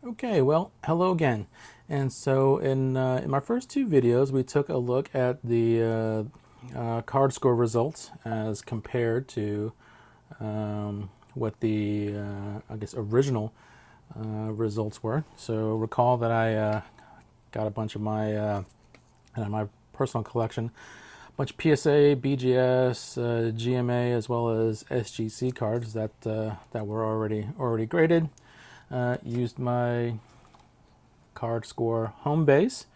Okay, well, hello again. And so in my first two videos, we took a look at the card score results as compared to what the, I guess, original results were. So recall that I got a bunch of my personal collection, a bunch of PSA, BGS, GMA, as well as SGC cards that were already graded. Used my Cardscore Homebase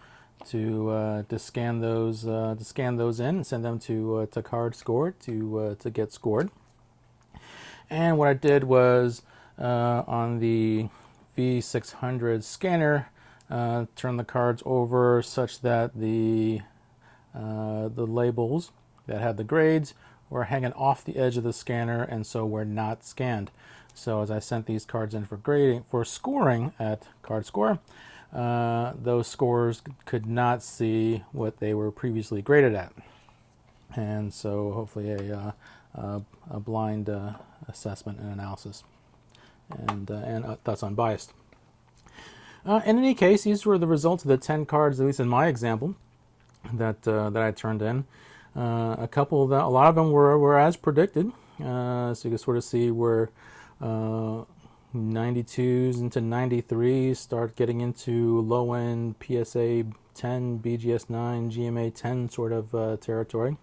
to scan those in and send them to Cardscore to get scored. And what I did was on the V600 scanner, turn the cards over such that the labels that had the grades were hanging off the edge of the scanner, and so were not scanned. So as I sent these cards in for grading, for scoring at Cardscore, those scorers could not see what they were previously graded at, and so hopefully a blind assessment and analysis, and that's unbiased. In any case, these were the results of the 10 cards, at least in my example, that I turned in. A lot of them were as predicted. So you can sort of see where 92s into 93s start getting into low-end PSA 10, BGS 9, GMA 10 sort of territory,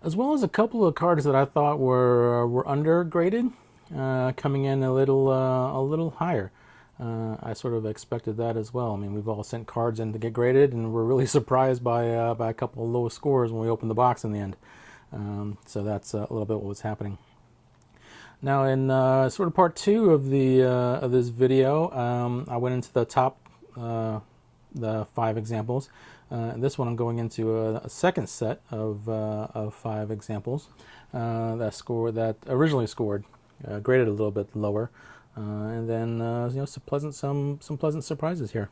as well as a couple of cards that I thought were undergraded, coming in a little higher. I sort of expected that as well. I mean, we've all sent cards in to get graded, and we're really surprised by a couple of low scores when we open the box in the end. So that's a little bit what was happening. Now, in sort of part two of this video, I went into the top the 5 examples. This one I'm going into a second set of 5 examples that originally scored, graded a little bit lower, and then some pleasant surprises here.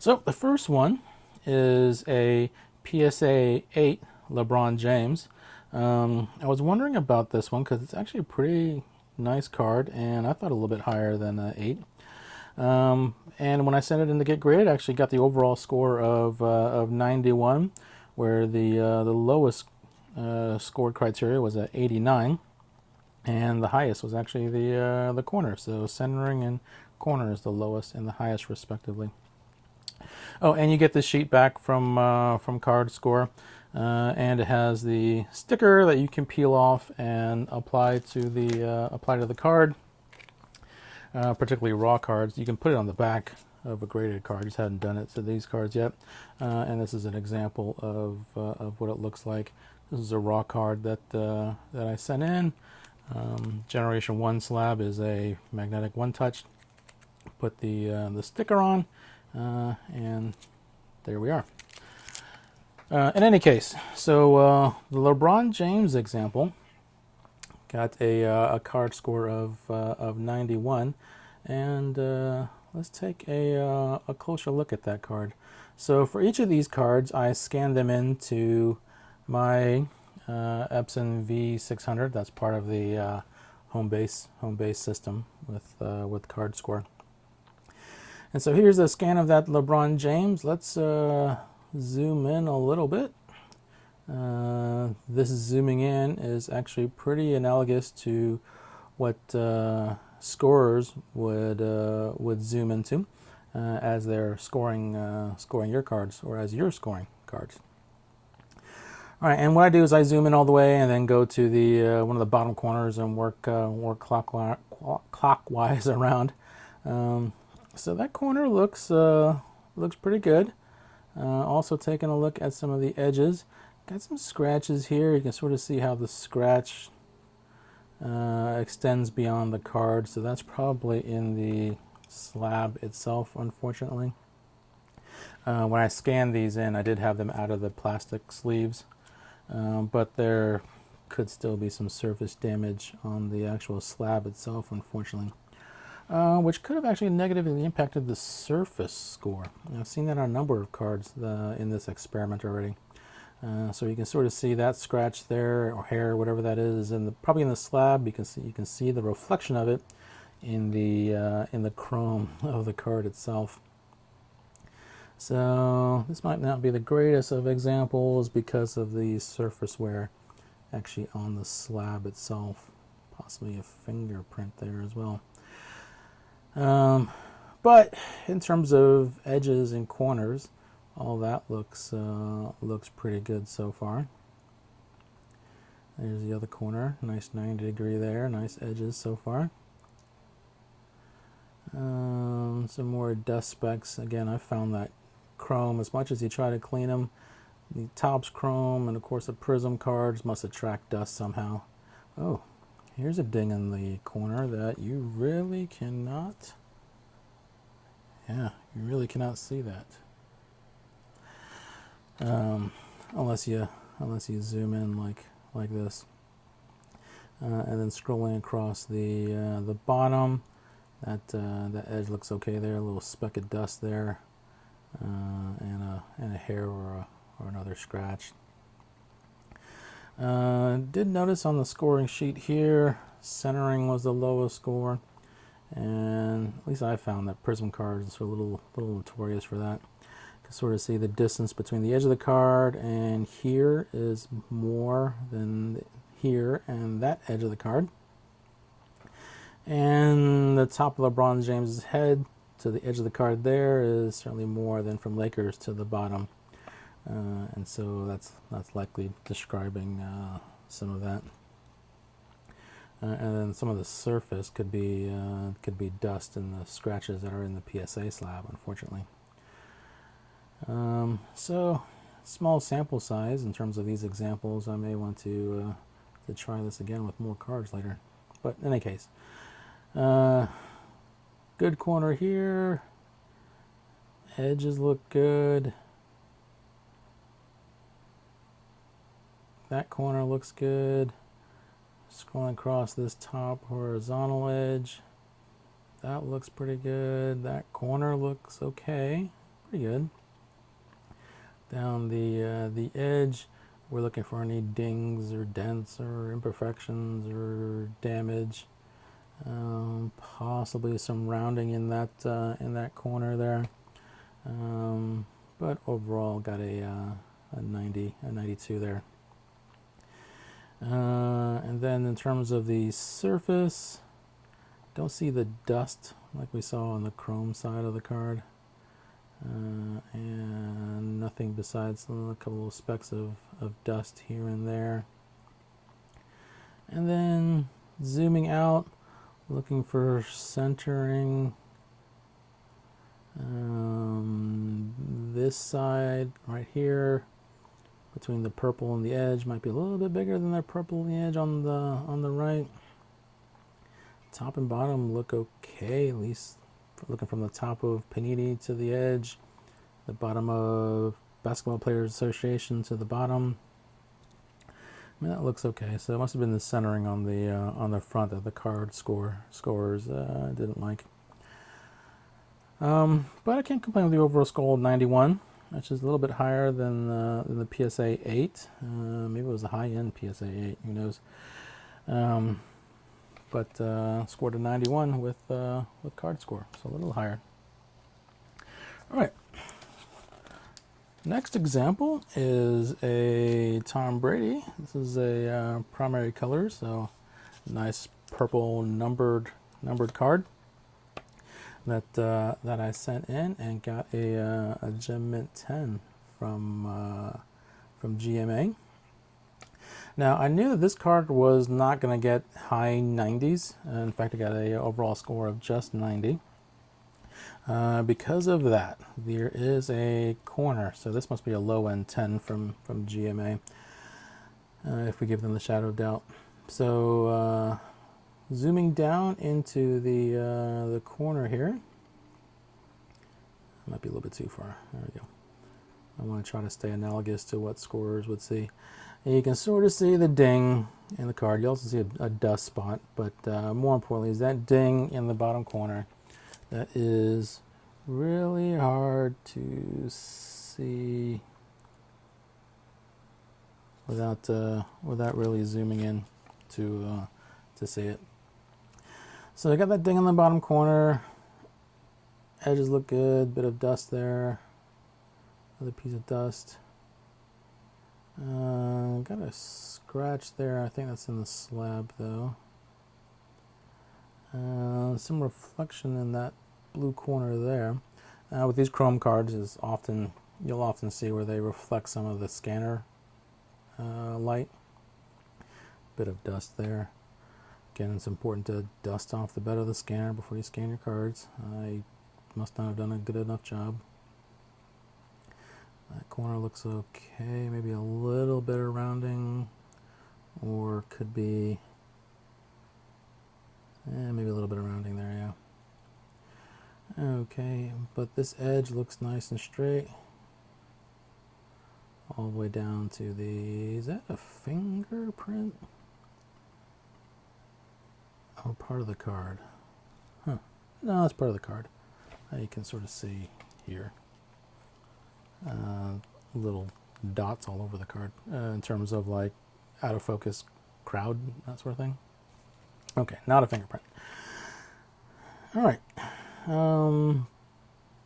So the first one is a PSA 8 LeBron James. I was wondering about this one because it's actually a pretty nice card, and I thought a little bit higher than 8. And when I sent it in to get graded, I actually got the overall score of 91, where the lowest scored criteria was at 89, and the highest was actually the corner. So centering and corner is the lowest and the highest, respectively. Oh, and you get the sheet back from Cardscore, and it has the sticker that you can peel off and apply to the card. Particularly raw cards, you can put it on the back of a graded card. Just hadn't done it to these cards yet, and this is an example of what it looks like. This is a raw card that I sent in. Generation 1 slab is a magnetic one-touch. Put the sticker on, and there we are. In any case, so the LeBron James example got a card score of 91, and let's take a closer look at that card. So for each of these cards, I scanned them into my Epson V600. That's part of the Homebase system with Cardscore. And so here's a scan of that LeBron James. Let's zoom in a little bit. This zooming in is actually pretty analogous to what scorers would zoom into as they're scoring your cards, or as you're scoring cards. All right, and what I do is I zoom in all the way and then go to the one of the bottom corners and work clockwise around. So that corner looks pretty good. Also taking a look at some of the edges. Got some scratches here. You can sort of see how the scratch extends beyond the card, so that's probably in the slab itself, unfortunately. When I scanned these in, I did have them out of the plastic sleeves, but there could still be some surface damage on the actual slab itself, unfortunately, which could have actually negatively impacted the surface score. I've seen that on a number of cards in this experiment already. So you can sort of see that scratch there, or hair, whatever that is, and probably in the slab, because you can see the reflection of it in the chrome of the card itself. So this might not be the greatest of examples because of the surface wear actually on the slab itself, possibly a fingerprint there as well. But in terms of edges and corners, all that looks pretty good so far. There's the other corner, nice 90 degree there, nice edges so far. Some more dust specks. Again, I found that chrome, as much as you try to clean them, the top's chrome, and of course the prism cards must attract dust somehow. Oh, here's a ding in the corner that you really cannot, yeah, you really cannot see that. Unless you zoom in like this. And then scrolling across the bottom, that edge looks okay there, a little speck of dust there, and a hair or another scratch. Did notice on the scoring sheet here, centering was the lowest score, and at least I found that prism cards are a little notorious for that. You can sort of see the distance between the edge of the card and here is more than here and that edge of the card. And the top of LeBron James's head to the edge of the card there is certainly more than from Lakers to the bottom. And so that's likely describing some of that. And then some of the surface could be dust and the scratches that are in the PSA slab, unfortunately. So small sample size in terms of these examples. I may want to try this again with more cards later. But in any case, good corner here. Edges look good. That corner looks good. Scrolling across this top horizontal edge, that looks pretty good. That corner looks okay, pretty good. Down the edge, we're looking for any dings or dents or imperfections or damage. Possibly some rounding in that corner there. But overall, got a 92 there. And then in terms of the surface, don't see the dust like we saw on the chrome side of the card, and nothing besides a couple of specks of dust here and there. And then zooming out, looking for centering. This side right here between the purple and the edge might be a little bit bigger than that purple and the edge on the right. Top and bottom look okay, at least looking from the top of Panini to the edge, the bottom of Basketball Players Association to the bottom. I mean, that looks okay. So it must have been the centering on the front of the Cardscore Scorers didn't like. But I can't complain with the overall score of 91. Which is a little bit higher than the PSA 8. Maybe it was a high-end PSA 8. Who knows? But scored a 91 with Cardscore, so a little higher. All right. Next example is a Tom Brady. This is a primary color, so nice purple numbered card that I sent in and got a Gem Mint 10 from GMA. Now I knew that this card was not going to get high 90s. In fact, I got a overall score of just 90. Because of that, there is a corner, so this must be a low end 10 from GMA. If we give them the shadow of doubt. So zooming down into the corner here, might be a little bit too far. There we go. I want to try to stay analogous to what scorers would see. And you can sort of see the ding in the card. You also see a dust spot, but more importantly is that ding in the bottom corner. That is really hard to see without really zooming in to see it. So I got that ding in the bottom corner. Edges look good. Bit of dust there. Another piece of dust. Got a scratch there. I think that's in the slab though. Some reflection in that blue corner there. With these chrome cards, you'll often see where they reflect some of the scanner light. Bit of dust there. Again, it's important to dust off the bed of the scanner before you scan your cards. I must not have done a good enough job. That corner looks okay. Maybe a little bit of rounding, or could be maybe a little bit of rounding there, yeah. Okay, but this edge looks nice and straight. All the way down to the, is that a fingerprint? Oh, part of the card. Huh. No, that's part of the card. You can sort of see here. Little dots all over the card in terms of like out of focus crowd, that sort of thing. Okay, not a fingerprint. All right.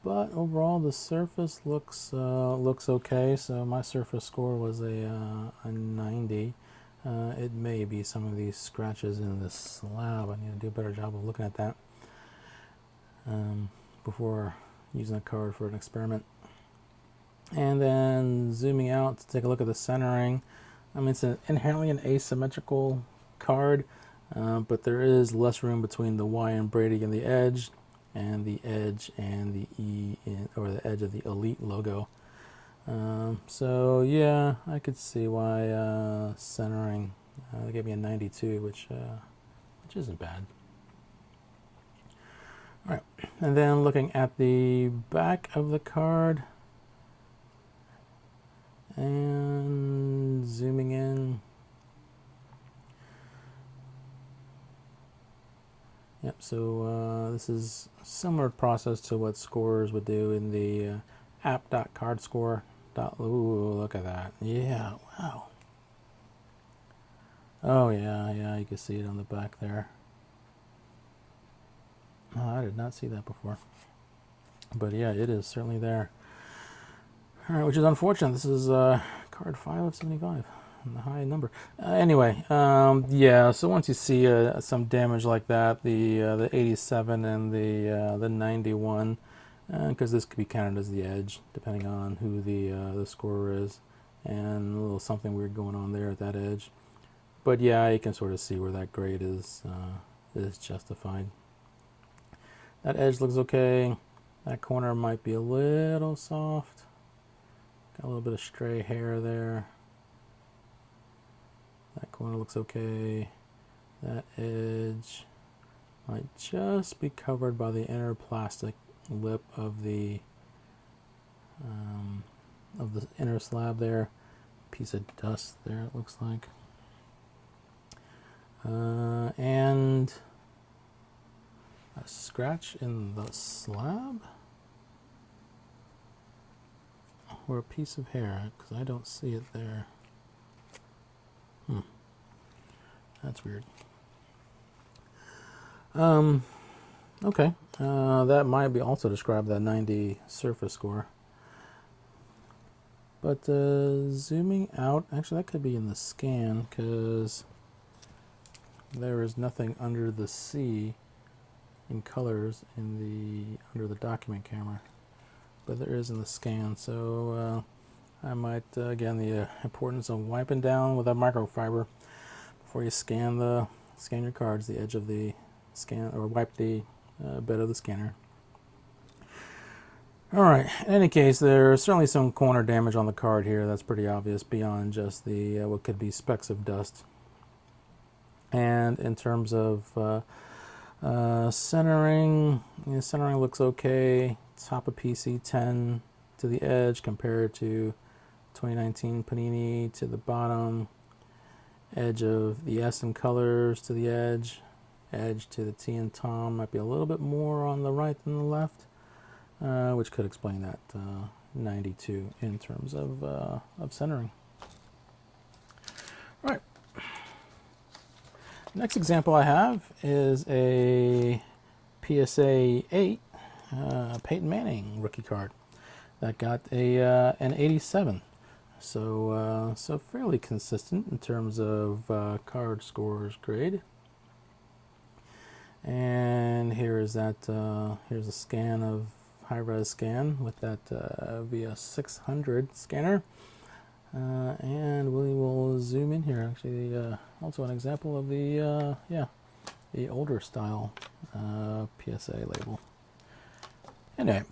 But overall the surface looks okay. So my surface score was a 90. It may be some of these scratches in the slab. I need to do a better job of looking at that before using a card for an experiment. And then zooming out to take a look at the centering. I mean, it's inherently an asymmetrical card, but there is less room between the Y and Brady and the edge and the E or the edge of the Elite logo. So yeah, I could see why centering. They gave me a 92, which isn't bad. All right, and then looking at the back of the card and zooming in. Yep, so this is a similar process to what scorers would do in the app.cardscore. Ooh, look at that. Yeah, wow. Oh, yeah, you can see it on the back there. Oh, I did not see that before. But yeah, it is certainly there. All right, which is unfortunate. This is card 5 of 75. The high number. Anyway, yeah. So once you see some damage like that, the 87 and the 91, because this could be counted as the edge, depending on who the scorer is, and a little something weird going on there at that edge. But yeah, you can sort of see where that grade is justified. That edge looks okay. That corner might be a little soft. Got a little bit of stray hair there. That corner looks okay. That edge might just be covered by the inner plastic lip of the inner slab there. Piece of dust there, it looks like. And a scratch in the slab, or a piece of hair, because I don't see it there. That's weird. Okay, that might be also describe that 90 surface score. But zooming out, actually that could be in the scan, because there is nothing under the C in colors under the document camera, but there is in the scan. So I might again, the importance of wiping down with a microfiber before you scan your cards, the edge of the scan, or wipe the bed of the scanner. All right. In any case, there's certainly some corner damage on the card here. That's pretty obvious beyond just the what could be specks of dust. And in terms of centering, centering looks okay. Top of PC 10 to the edge compared to 2019 Panini to the bottom. Edge of the S and colors to the edge. Edge to the T and Tom might be a little bit more on the right than the left, which could explain that 92 in terms of centering. All right. Next example I have is a PSA 8 Peyton Manning rookie card that got an 87. So so fairly consistent in terms of card scores grade. And here's that. Here's a scan of high-res scan with that V600 scanner. And we will zoom in here. Actually, also an example of the the older style PSA label. Anyway,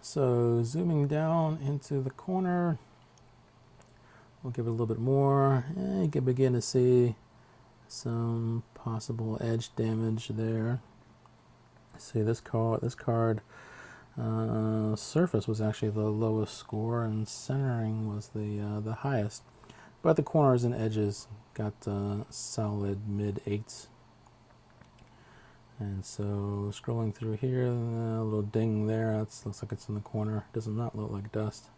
so zooming down into the corner, we'll give it a little bit more, and you can begin to see some possible edge damage there. See, this card surface was actually the lowest score, and centering was the highest. But the corners and edges got solid mid-8s. And so scrolling through here, a little ding there. That looks like it's in the corner. Does not look like dust.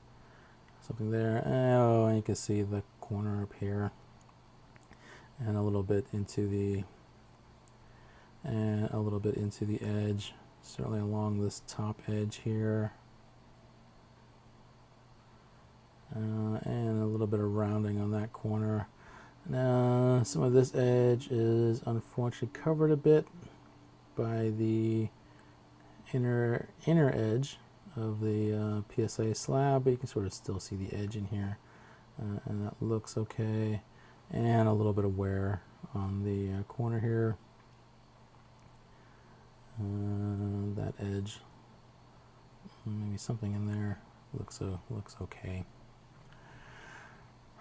Something there. Oh, and you can see the corner up here, and a little bit into the edge. Certainly along this top edge here, and a little bit of rounding on that corner. Now, some of this edge is unfortunately covered a bit by the inner edge of the PSA slab, but you can sort of still see the edge in here, and that looks okay. And a little bit of wear on the corner here. That edge, maybe something in there looks okay.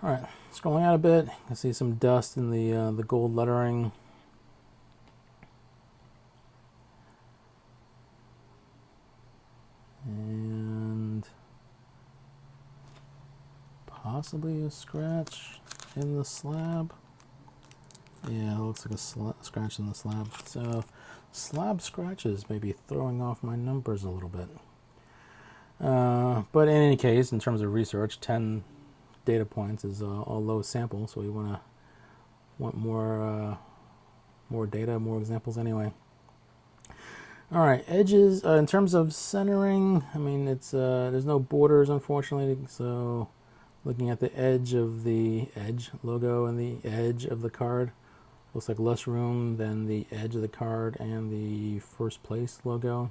All right, scrolling out a bit, you can see some dust in the gold lettering. And possibly a scratch in the slab. Yeah, it looks like a scratch in the slab. So slab scratches may be throwing off my numbers a little bit. But in any case, in terms of research, 10 data points is a low sample, so we want more data, more examples anyway. All right, edges. In terms of centering, I mean, it's there's no borders, unfortunately. So looking at the edge of the edge logo and the edge of the card, looks like less room than the edge of the card and the first place logo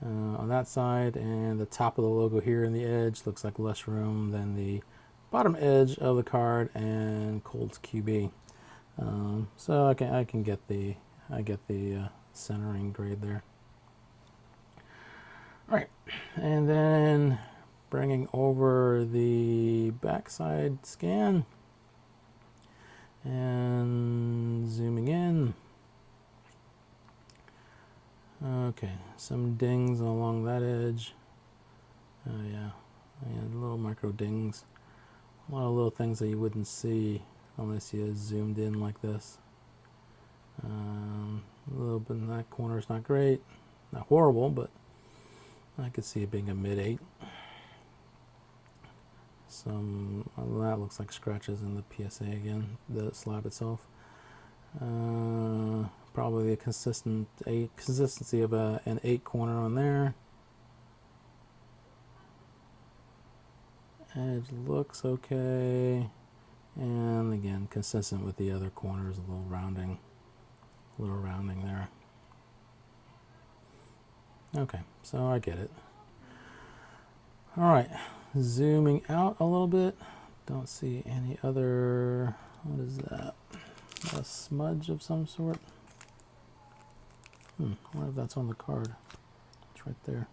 on that side, and the top of the logo here in the edge looks like less room than the bottom edge of the card and Colts QB. So I get the centering grade there. All right, and then bringing over the backside scan and zooming in. Okay, some dings along that edge. Yeah, little micro dings. A lot of little things that you wouldn't see unless you zoomed in like this. A little bit in that corner is not great, not horrible, but I could see it being a mid-8. Some that looks like scratches in the PSA again, the slab itself. Probably a consistency of an 8 corner on there. Edge looks okay, and again consistent with the other corners, a little rounding there. Okay, so I get it. All right, zooming out a little bit, don't see any other, what is that, a smudge of some sort? I wonder if that's on the card. It's right there.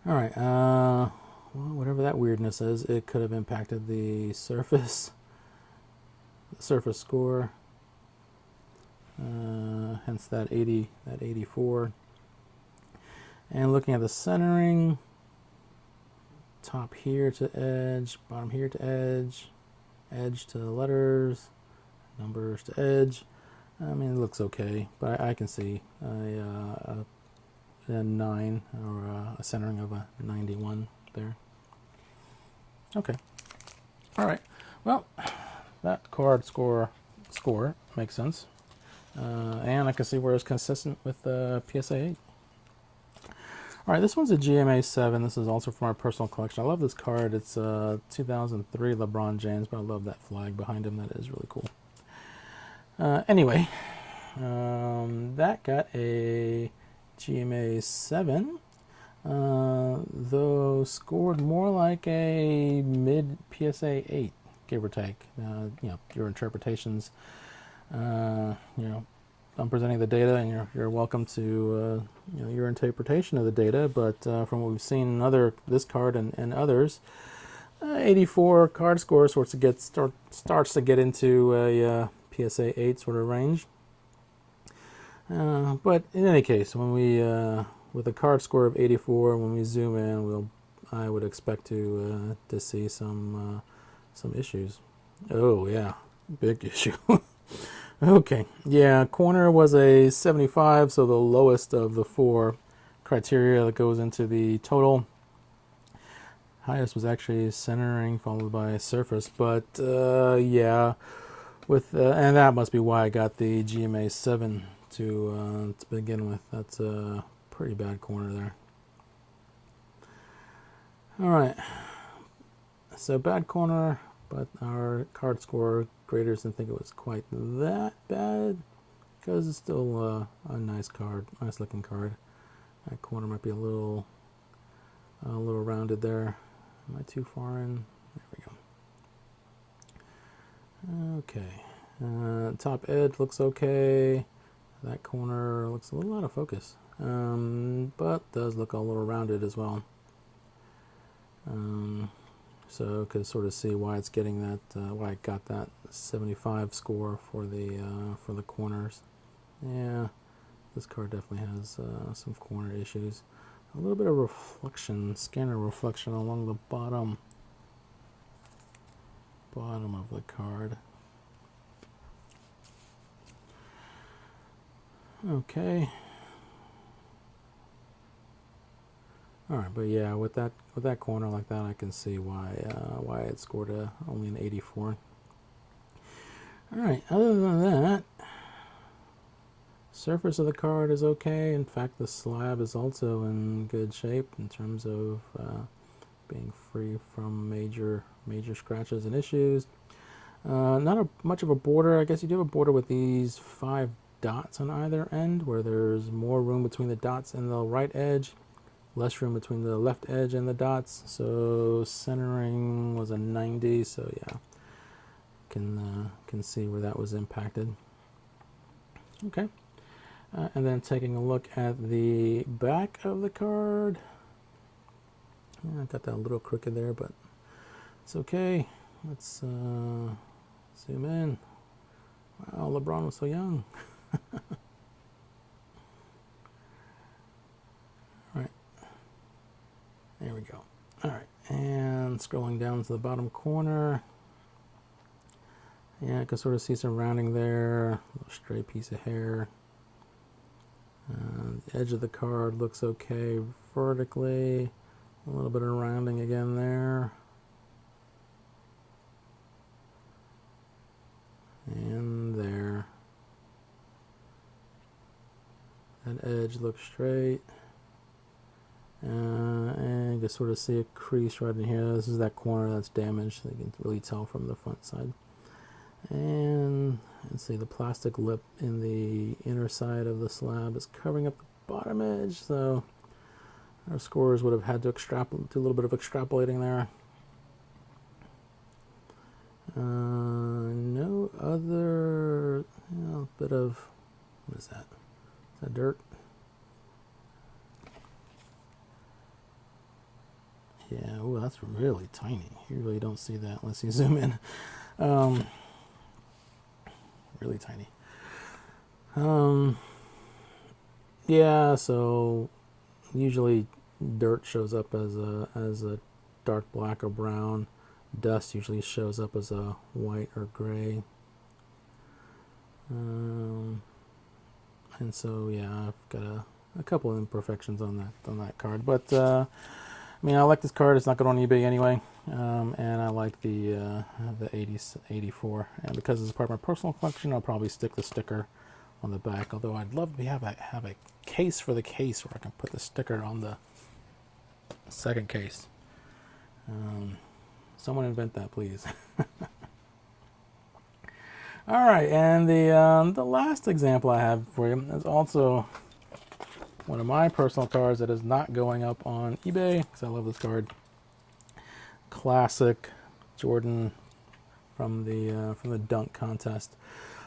All right, well, whatever that weirdness is, it could have impacted the surface score, hence that 84. And looking at the centering, top here to edge, bottom here to edge, edge to letters, numbers to edge. I mean, it looks okay, but I can see a 9 or a centering of a 91 there. Okay. All right. Well, that Cardscore score makes sense. And I can see where it's consistent with the PSA 8. All right, this one's a GMA 7. This is also from our personal collection. I love this card. It's 2003 LeBron James, but I love that flag behind him. That is really cool. Anyway, that got a GMA 7, though scored more like a mid PSA 8, give or take. Your interpretations, I'm presenting the data, and you're welcome to your interpretation of the data. But from what we've seen in this card and others, 84 card score starts to get into a PSA 8 sort of range. But in any case, when we with a card score of 84, when we zoom in, I would expect to see some issues. Oh yeah, big issue. Okay, yeah, corner was a 75, so the lowest of the 4 criteria that goes into the total. Highest was actually centering, followed by surface, but yeah, and that must be why I got the GMA 7 to begin with. That's a pretty bad corner there. All right, so bad corner, but our card score graders didn't think it was quite that bad, because it's still a nice card, nice looking card. That corner might be a little rounded there. Am I too far in? There we go. Okay, top edge looks okay. That corner looks a little out of focus, but does look a little rounded as well. So could sort of see why it's getting that, why it got that 75 score for the corners. Yeah, this card definitely has some corner issues. A little bit of reflection, scanner reflection along the bottom of the card. Okay. All right, but yeah, with that corner like that, I can see why it scored only an 84. All right. Other than that, surface of the card is okay. In fact, the slab is also in good shape in terms of being free from major scratches and issues. Not much of a border. I guess you do have a border with these 5 dots on either end, where there's more room between the dots and the right edge, less room between the left edge and the dots. So centering was a 90. So yeah, can see where that was impacted. Okay, and then taking a look at the back of the card. Yeah, I got that a little crooked there, but it's okay. Let's zoom in. Wow, LeBron was so young. All right, there we go. All right, and scrolling down to the bottom corner. Yeah, I can sort of see some rounding there, a little stray piece of hair. The edge of the card looks okay vertically. A little bit of rounding again there. And there. That edge looks straight. And you can sort of see a crease right in here. This is that corner that's damaged. You can really tell from the front side. And see the plastic lip in the inner side of the slab is covering up the bottom edge. So our scorers would have had to do a little bit of extrapolating there. No other, bit of, what is that? Is that dirt? Yeah, oh, that's really tiny. You really don't see that unless you zoom in. Really tiny. Yeah, so usually dirt shows up as a dark black or brown. Dust usually shows up as a white or gray. And so yeah, I've got a couple of imperfections on that card, but I mean, I like this card. It's not good on eBay anyway, and I like the 84. And because it's part of my personal collection, I'll probably stick the sticker on the back. Although I'd love to have a case for the case where I can put the sticker on the second case. Someone invent that, please. All right, and the last example I have for you is also one of my personal cards that is not going up on eBay because I love this card. Classic Jordan from the dunk contest.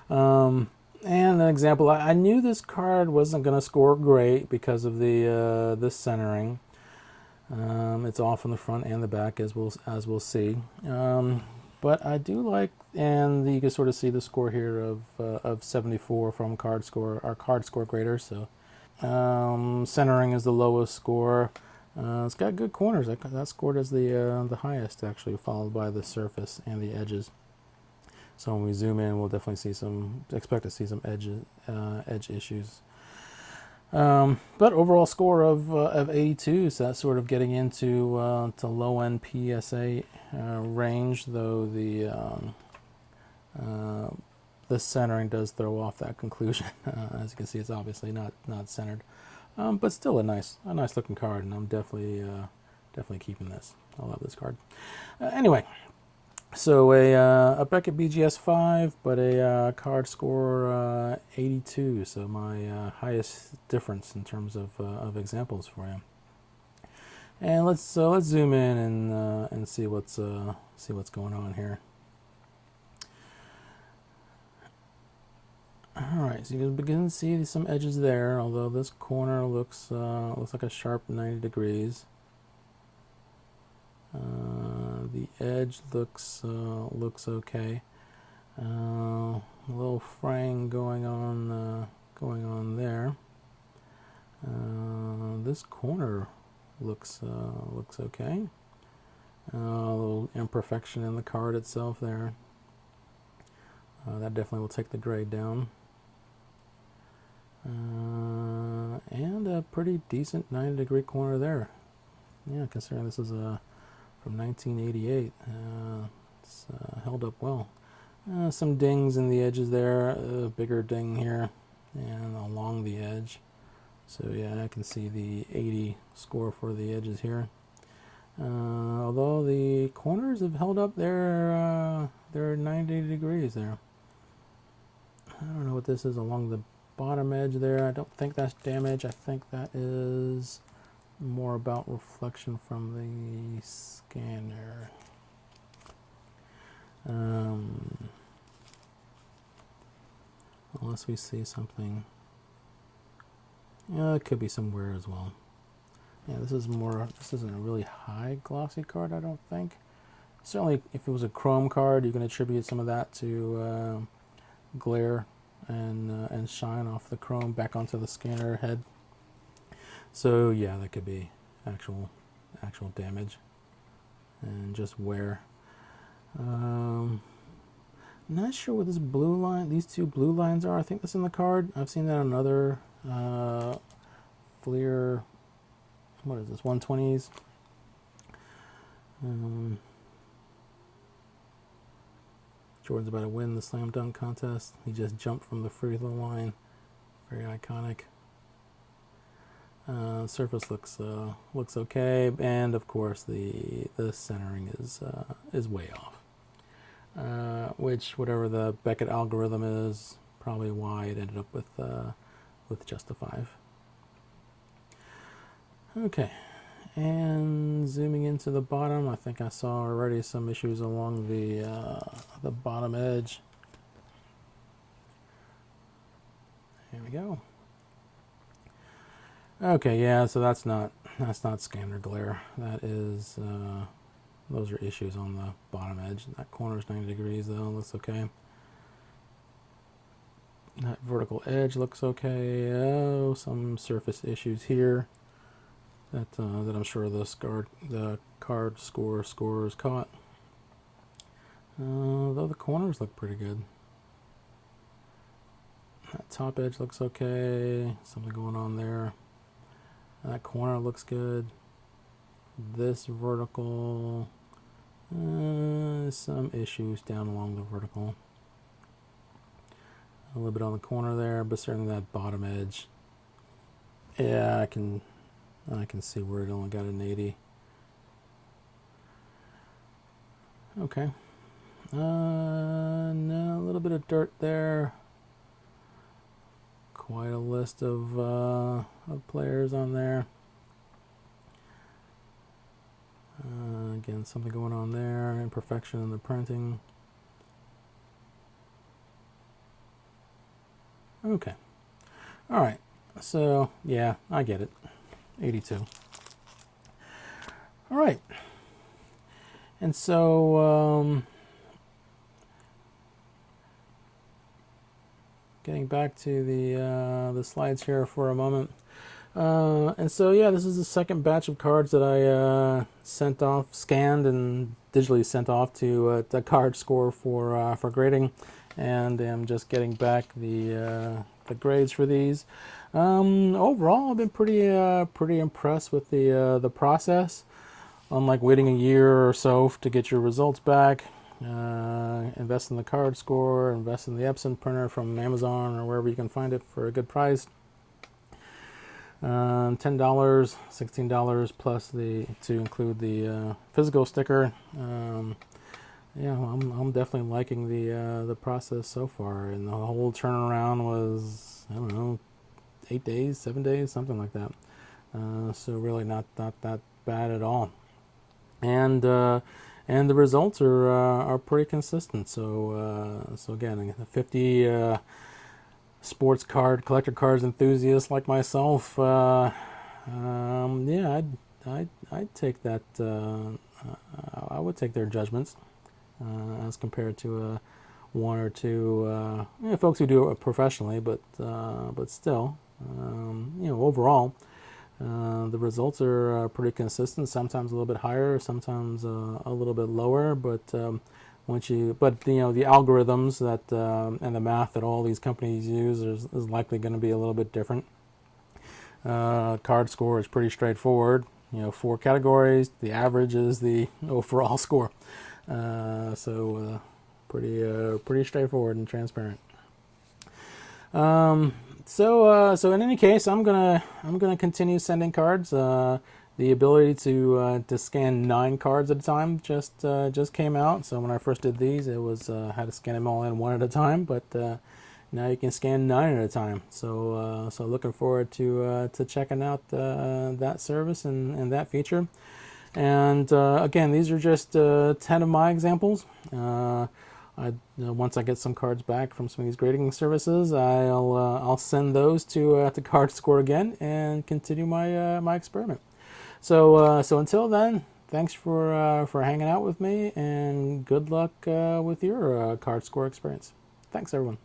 And an example, I knew this card wasn't going to score great because of the centering. It's off on the front and the back, as we'll see. But I do like, and you can sort of see the score here of 74 from Cardscore, our Cardscore grader. So centering is the lowest score. It's got good corners. That scored as the highest, actually, followed by the surface and the edges. So when we zoom in, we'll definitely expect to see some edge issues. But overall score of 82, so that's sort of getting into to low end PSA range, though the centering does throw off that conclusion. As you can see, it's obviously not centered, but still a nice looking card, and I'm definitely keeping this. I love this card. Anyway. So a Becket BGS 5, but a Cardscore 82. So my highest difference in terms of examples for you. And let's zoom in and see what's going on here. All right, so you can begin to see some edges there. Although this corner looks like a sharp 90 degrees. The edge looks okay. A little fraying going on there. This corner looks okay. A little imperfection in the card itself there. That definitely will take the grade down. And a pretty decent 90-degree corner there. Yeah, considering this is from 1988, it's held up well. Some dings in the edges there, a bigger ding here, and along the edge. So yeah, I can see the 80 score for the edges here. Although the corners have held up they're 90 degrees there. I don't know what this is along the bottom edge there. I don't think that's damage. I think that is more about reflection from the scanner. Unless we see something. Yeah, it could be some wear as well. Yeah, this isn't a really high glossy card, I don't think. Certainly if it was a chrome card, you can attribute some of that to glare and shine off the chrome back onto the scanner head. So yeah, that could be actual damage and just wear. Not sure what this blue line, these two blue lines are. I think that's in the card. I've seen that on other Fleer. What is this? 120s. Jordan's about to win the slam dunk contest. He just jumped from the free throw line. Very iconic. Surface looks okay, and of course the centering is way off. Which, whatever the Beckett algorithm is, probably why it ended up with just a 5. Okay, and zooming into the bottom, I think I saw already some issues along the bottom edge. Here we go. Okay, yeah, so that's not scanner glare. That is those are issues on the bottom edge. That corner's 90 degrees though, looks okay. That vertical edge looks okay. Oh, some surface issues here that I'm sure the Cardscore Scorers caught. Though the corners look pretty good. That top edge looks okay. Something going on there. That corner looks good. this vertical, some issues down along the vertical. A little bit on the corner there, but certainly that bottom edge. Yeah, I can see where it only got an 80. Okay. No, a little bit of dirt there. Quite a list of players on there. Again, something going on there. Imperfection in the printing. Okay. All right. So, yeah, I get it. 82. All right. And so, getting back to the slides here for a moment. And so, yeah, this is the second batch of cards that I sent off, scanned and digitally sent off to Cardscore for grading, and I'm just getting back the grades for these. Overall, I've been pretty impressed with the process. Unlike waiting a year or so to get your results back, invest in the Cardscore, invest in the Epson printer from Amazon or wherever you can find it for a good price. $10, $16 plus to include the physical sticker. Yeah, I'm definitely liking the process so far, and the whole turnaround was, I don't know, 8 days, 7 days, something like that. So really not that bad at all. And the results are pretty consistent. So again, 50 sports card collector cards enthusiasts like myself, yeah, I'd take that. I would take their judgments as compared to one or two folks who do it professionally, but still, overall. The results are pretty consistent. Sometimes a little bit higher, sometimes a little bit lower. But the algorithms that and the math that all these companies use is likely going to be a little bit different. Cardscore is pretty straightforward. 4 categories. The average is the overall score. So pretty straightforward and transparent. So in any case, I'm gonna continue sending cards. The ability to scan 9 cards at a time just came out. So when I first did these, it was had to scan them all in one at a time. But now you can scan 9 at a time. So looking forward to checking out that service and that feature. And again, these are just 10 of my examples. Once I get some cards back from some of these grading services, I'll send those to Cardscore again and continue my experiment. So until then, thanks for hanging out with me, and good luck with your Cardscore experience. Thanks, everyone.